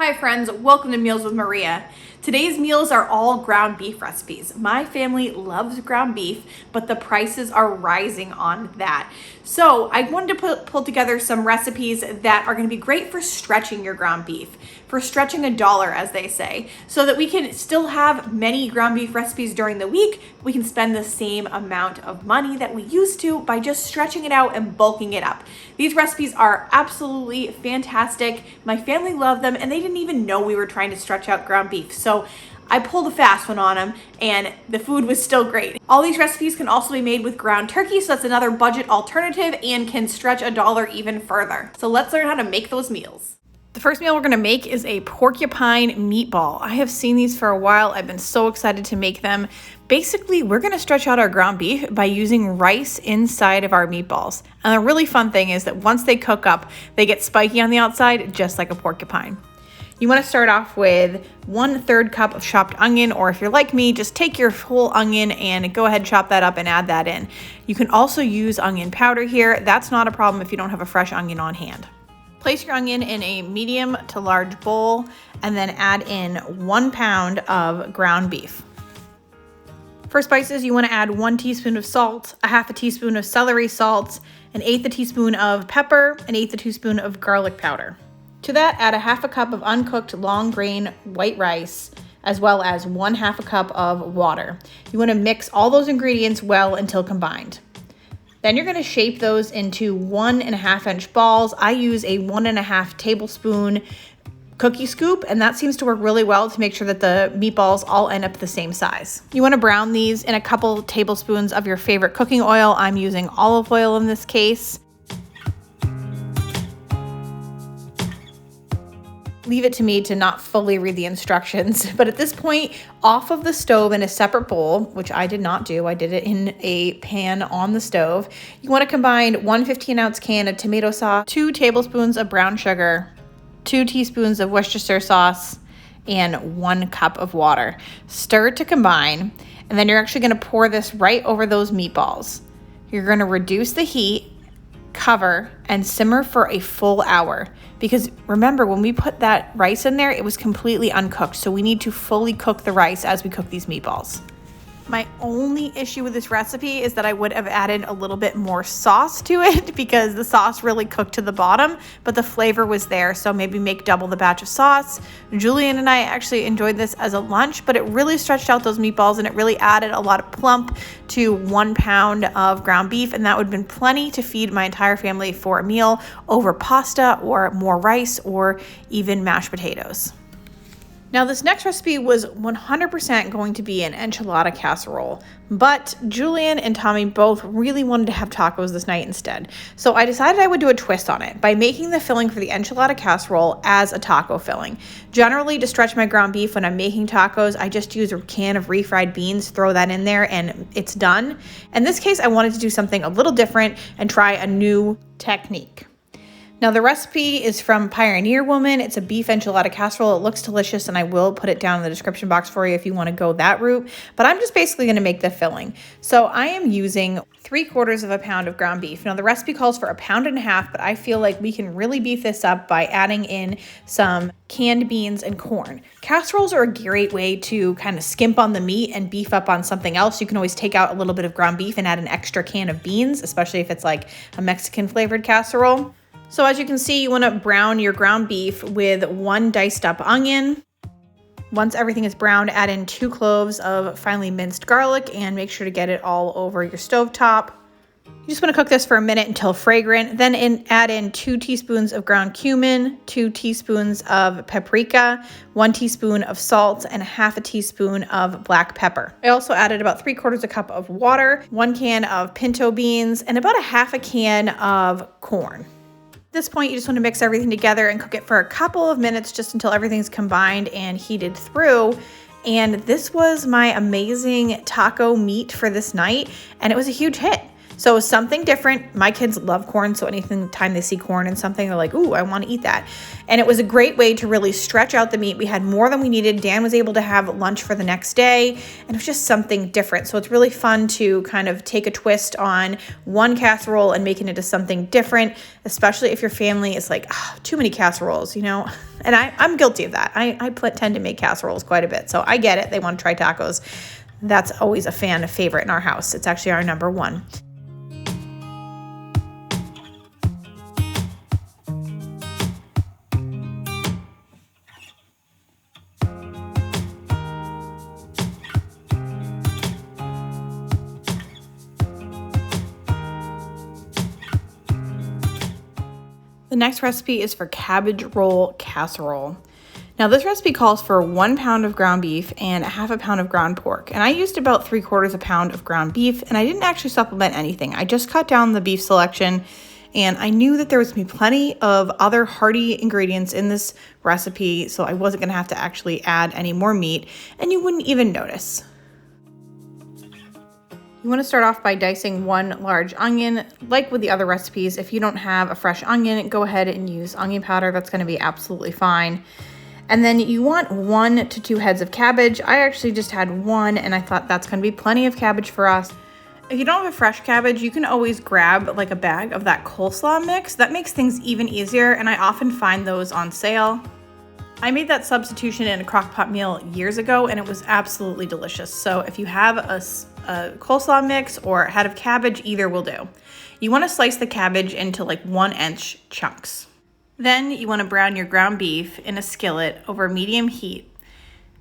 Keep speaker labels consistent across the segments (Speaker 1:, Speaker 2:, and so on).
Speaker 1: Hi friends, welcome to Meals with Maria. Today's meals are all ground beef recipes. My family loves ground beef, but the prices are rising on that. So I wanted to pull together some recipes that are going to be great for stretching your ground beef, for stretching a dollar as they say, so that we can still have many ground beef recipes during the week. We can spend the same amount of money that we used to by just stretching it out and bulking it up. These recipes are absolutely fantastic. My family loved them and they didn't even know we were trying to stretch out ground beef. So I pulled a fast one on them and the food was still great. All these recipes can also be made with ground turkey, so that's another budget alternative and can stretch a dollar even further. So let's learn how to make those meals. The first meal we're gonna make is a porcupine meatball. I have seen these for a while. I've been so excited to make them. Basically, we're gonna stretch out our ground beef by using rice inside of our meatballs. And the really fun thing is that once they cook up, they get spiky on the outside, just like a porcupine. You wanna start off with 1/3 cup of chopped onion, or if you're like me, just take your whole onion and go ahead, chop that up and add that in. You can also use onion powder here. That's not a problem if you don't have a fresh onion on hand. Place your onion in a medium to large bowl and then add in 1 pound of ground beef. For spices, you want to add 1 teaspoon of salt, a 1/2 teaspoon of celery salt, 1/8 teaspoon of pepper, 1/8 teaspoon of garlic powder. To that, add a 1/2 cup of uncooked long grain white rice, as well as 1/2 cup of water. You want to mix all those ingredients well until combined. Then you're gonna shape those into 1.5 inch balls. I use a 1.5 tablespoon cookie scoop, and that seems to work really well to make sure that the meatballs all end up the same size. You wanna brown these in a couple tablespoons of your favorite cooking oil. I'm using olive oil in this case. Leave it to me to not fully read the instructions. But at this point, off of the stove in a separate bowl, which I did not do, I did it in a pan on the stove, you want to combine 1 15-ounce can of tomato sauce, 2 tablespoons of brown sugar, 2 teaspoons of Worcestershire sauce, and 1 cup of water. Stir to combine, and then you're actually going to pour this right over those meatballs. You're going to reduce the heat, cover, and simmer for a full hour. Because remember, when we put that rice in there, it was completely uncooked. So we need to fully cook the rice as we cook these meatballs. My only issue with this recipe is that I would have added a little bit more sauce to it because the sauce really cooked to the bottom, but the flavor was there. So maybe make double the batch of sauce. Julian and I actually enjoyed this as a lunch, but it really stretched out those meatballs and it really added a lot of plump to 1 pound of ground beef. And that would have been plenty to feed my entire family for a meal over pasta or more rice or even mashed potatoes. Now this next recipe was 100% going to be an enchilada casserole, but Julian and Tommy both really wanted to have tacos this night instead. So I decided I would do a twist on it by making the filling for the enchilada casserole as a taco filling. Generally, to stretch my ground beef when I'm making tacos, I just use a can of refried beans, throw that in there, and it's done. In this case, I wanted to do something a little different and try a new technique. Now the recipe is from Pioneer Woman. It's a beef enchilada casserole. It looks delicious and I will put it down in the description box for you if you want to go that route. But I'm just basically going to make the filling. So I am using 3/4 pound of ground beef. Now the recipe calls for 1.5 pounds, but I feel like we can really beef this up by adding in some canned beans and corn. Casseroles are a great way to kind of skimp on the meat and beef up on something else. You can always take out a little bit of ground beef and add an extra can of beans, especially if it's like a Mexican flavored casserole. So as you can see, you want to brown your ground beef with 1 diced up onion. Once everything is browned, add in 2 cloves of finely minced garlic and make sure to get it all over your stovetop. You just want to cook this for a minute until fragrant. Then add in 2 teaspoons of ground cumin, 2 teaspoons of paprika, 1 teaspoon of salt, and 1/2 teaspoon of black pepper. I also added about 3/4 cup of water, 1 can of pinto beans, and about a 1/2 can of corn. At this point, you just want to mix everything together and cook it for a couple of minutes just until everything's combined and heated through. And this was my amazing taco meat for this night, and it was a huge hit. So something different. My kids love corn, so anytime they see corn in something, they're like, ooh, I want to eat that. And it was a great way to really stretch out the meat. We had more than we needed. Dan was able to have lunch for the next day, and it was just something different. So it's really fun to kind of take a twist on one casserole and make it into something different, especially if your family is like, oh, too many casseroles, you know? And I'm guilty of that. I tend to make casseroles quite a bit, so I get it. They want to try tacos. That's always a favorite in our house. It's actually our number one. The next recipe is for cabbage roll casserole. Now this recipe calls for 1 pound of ground beef and 1/2 pound of ground pork. And I used about 3/4 pound of ground beef, and I didn't actually supplement anything. I just cut down the beef selection, and I knew that there was gonna be plenty of other hearty ingredients in this recipe, so I wasn't gonna have to actually add any more meat, and you wouldn't even notice. You want to start off by dicing 1 large onion. Like with the other recipes, if you don't have a fresh onion, go ahead and use onion powder. That's going to be absolutely fine. And then you want 1 to 2 heads of cabbage. I actually just had 1, and I thought that's going to be plenty of cabbage for us. If you don't have a fresh cabbage, you can always grab like a bag of that coleslaw mix. That makes things even easier, and I often find those on sale. I made that substitution in a crock pot meal years ago, and it was absolutely delicious. So if you have a coleslaw mix or a head of cabbage, either will do. You want to slice the cabbage into like 1-inch chunks. Then you want to brown your ground beef in a skillet over medium heat.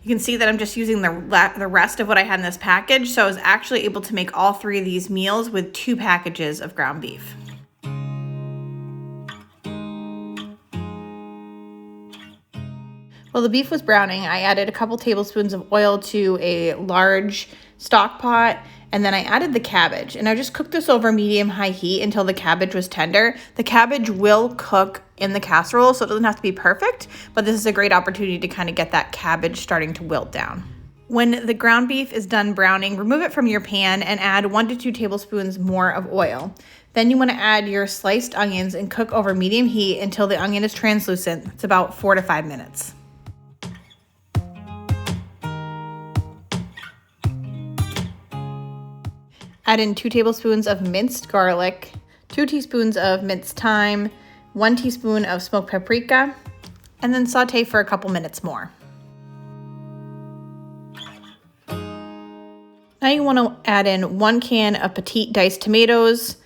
Speaker 1: You can see that I'm just using the rest of what I had in this package, so I was actually able to make all 3 of these meals with 2 packages of ground beef. While the beef was browning, I added a couple tablespoons of oil to a large stock pot, and then I added the cabbage. And I just cooked this over medium-high heat until the cabbage was tender. The cabbage will cook in the casserole, so it doesn't have to be perfect, but this is a great opportunity to kind of get that cabbage starting to wilt down. When the ground beef is done browning, remove it from your pan and add 1 to 2 tablespoons more of oil. Then you want to add your sliced onions and cook over medium heat until the onion is translucent. It's about 4 to 5 minutes. Add in 2 tablespoons of minced garlic, 2 teaspoons of minced thyme, 1 teaspoon of smoked paprika, and then saute for a couple minutes more. Now you want to add in 1 can of petite diced tomatoes,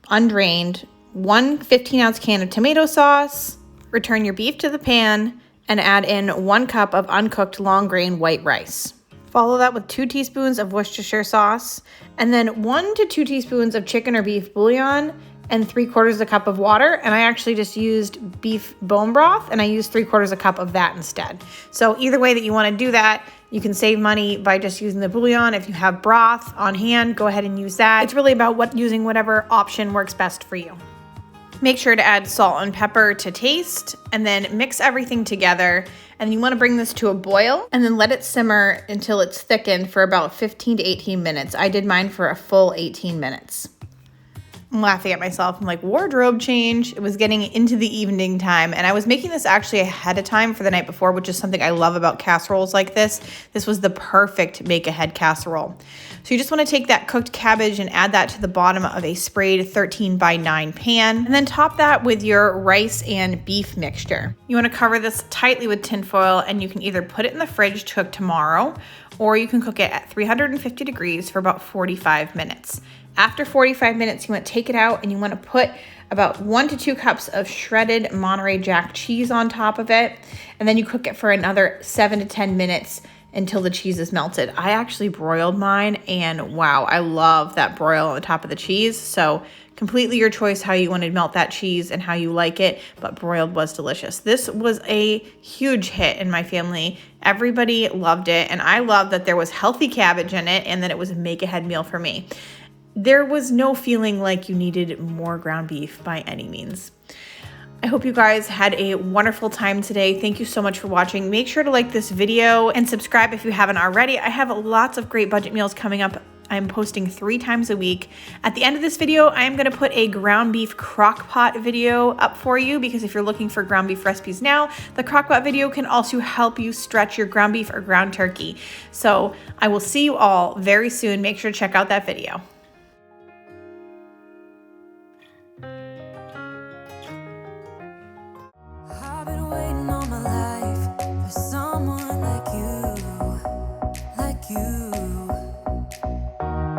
Speaker 1: undrained, 1 15-ounce can of tomato sauce, return your beef to the pan, and add in 1 cup of uncooked long grain white rice. Follow that with 2 teaspoons of Worcestershire sauce, and then 1 to 2 teaspoons of chicken or beef bouillon, and 3/4 cup of water. And I actually just used beef bone broth, and I used 3/4 cup of that instead. So either way that you want to do that, you can save money by just using the bouillon. If you have broth on hand, go ahead and use that. It's really about using whatever option works best for you. Make sure to add salt and pepper to taste, and then mix everything together. And you want to bring this to a boil and then let it simmer until it's thickened for about 15 to 18 minutes. I did mine for a full 18 minutes. I'm laughing at myself. I'm like, wardrobe change. It was getting into the evening time, and I was making this actually ahead of time for the night before, which is something I love about casseroles like this. This was the perfect make-ahead casserole. So you just want to take that cooked cabbage and add that to the bottom of a sprayed 13x9 pan, and then top that with your rice and beef mixture. You want to cover this tightly with tin foil, and you can either put it in the fridge to cook tomorrow, or you can cook it at 350 degrees for about 45 minutes. After 45 minutes, you want to take it out and you want to put about 1 to 2 cups of shredded Monterey Jack cheese on top of it. And then you cook it for another 7 to 10 minutes until the cheese is melted. I actually broiled mine, and wow, I love that broil on the top of the cheese. So completely your choice how you want to melt that cheese and how you like it, but broiled was delicious. This was a huge hit in my family. Everybody loved it, and I loved that there was healthy cabbage in it and that it was a make-ahead meal for me. There was no feeling like you needed more ground beef by any means. I hope you guys had a wonderful time today. Thank you so much for watching. Make sure to like this video and subscribe if you haven't already. I have lots of great budget meals coming up I'm posting 3 times a week. At the end of this video, I am going to put a ground beef crock pot video up for you, because if you're looking for ground beef recipes now, the crock pot video can also help you stretch your ground beef or ground turkey. So I will see you all very soon. Make sure to check out that video.
Speaker 2: I've been waiting all my life for someone like you.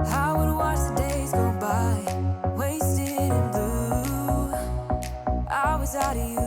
Speaker 2: I would watch the days go by, wasted in blue. I was out of you.